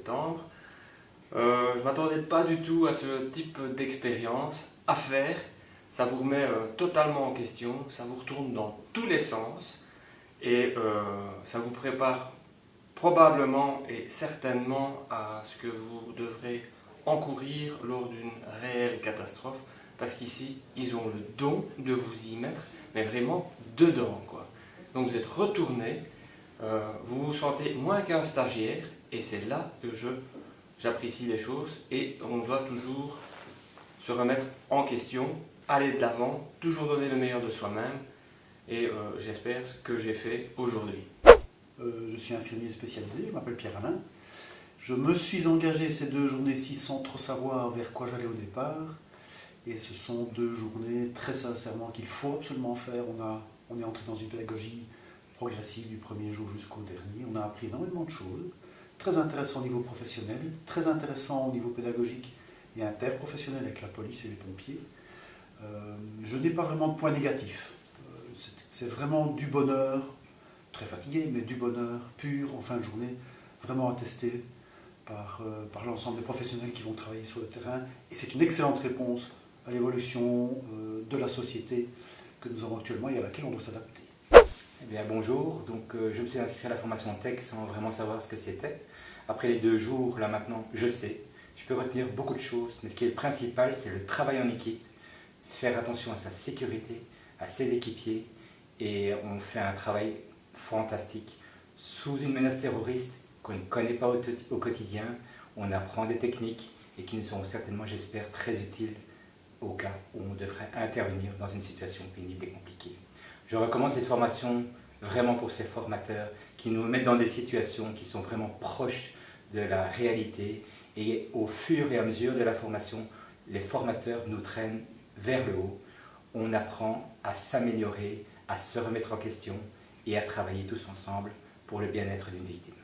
septembre. Je ne m'attendais pas du tout à ce type d'expérience à faire. Ça vous remet totalement en question, ça vous retourne dans tous les sens et ça vous prépare probablement et certainement à ce que vous devrez encourir lors d'une réelle catastrophe, parce qu'ici, ils ont le don de vous y mettre, mais vraiment dedans, quoi. Donc vous êtes retourné, vous vous sentez moins qu'un stagiaire, et c'est là que j'apprécie les choses, et on doit toujours se remettre en question, aller de l'avant, toujours donner le meilleur de soi-même, et j'espère ce que j'ai fait aujourd'hui. Je suis infirmier spécialisé, je m'appelle Pierre-Alain. Je me suis engagé ces 2 journées-ci sans trop savoir vers quoi j'allais au départ. Et ce sont 2 journées très sincèrement qu'il faut absolument faire. On est entré dans une pédagogie progressive du premier jour jusqu'au dernier. On a appris énormément de choses. Très intéressant au niveau professionnel, très intéressant au niveau pédagogique et interprofessionnel avec la police et les pompiers. Je n'ai pas vraiment de points négatifs. C'est vraiment du bonheur, très fatigué, mais du bonheur pur en fin de journée, vraiment attesté par l'ensemble des professionnels qui vont travailler sur le terrain. Et c'est une excellente réponse à l'évolution de la société que nous avons actuellement et à laquelle on doit s'adapter. Eh bien, bonjour, donc je me suis inscrit à la formation Tech sans vraiment savoir ce que c'était. Après les 2 jours, là maintenant, je sais. Je peux retenir beaucoup de choses, mais ce qui est le principal, c'est le travail en équipe, faire attention à sa sécurité, à ses équipiers, et on fait un travail fantastique. Sous une menace terroriste qu'on ne connaît pas au quotidien, on apprend des techniques et qui nous seront certainement, j'espère, très utiles au cas où on devrait intervenir dans une situation pénible et compliquée. Je recommande cette formation vraiment pour ces formateurs qui nous mettent dans des situations qui sont vraiment proches de la réalité, et au fur et à mesure de la formation, les formateurs nous traînent vers le haut. On apprend à s'améliorer, à se remettre en question et à travailler tous ensemble pour le bien-être d'une victime.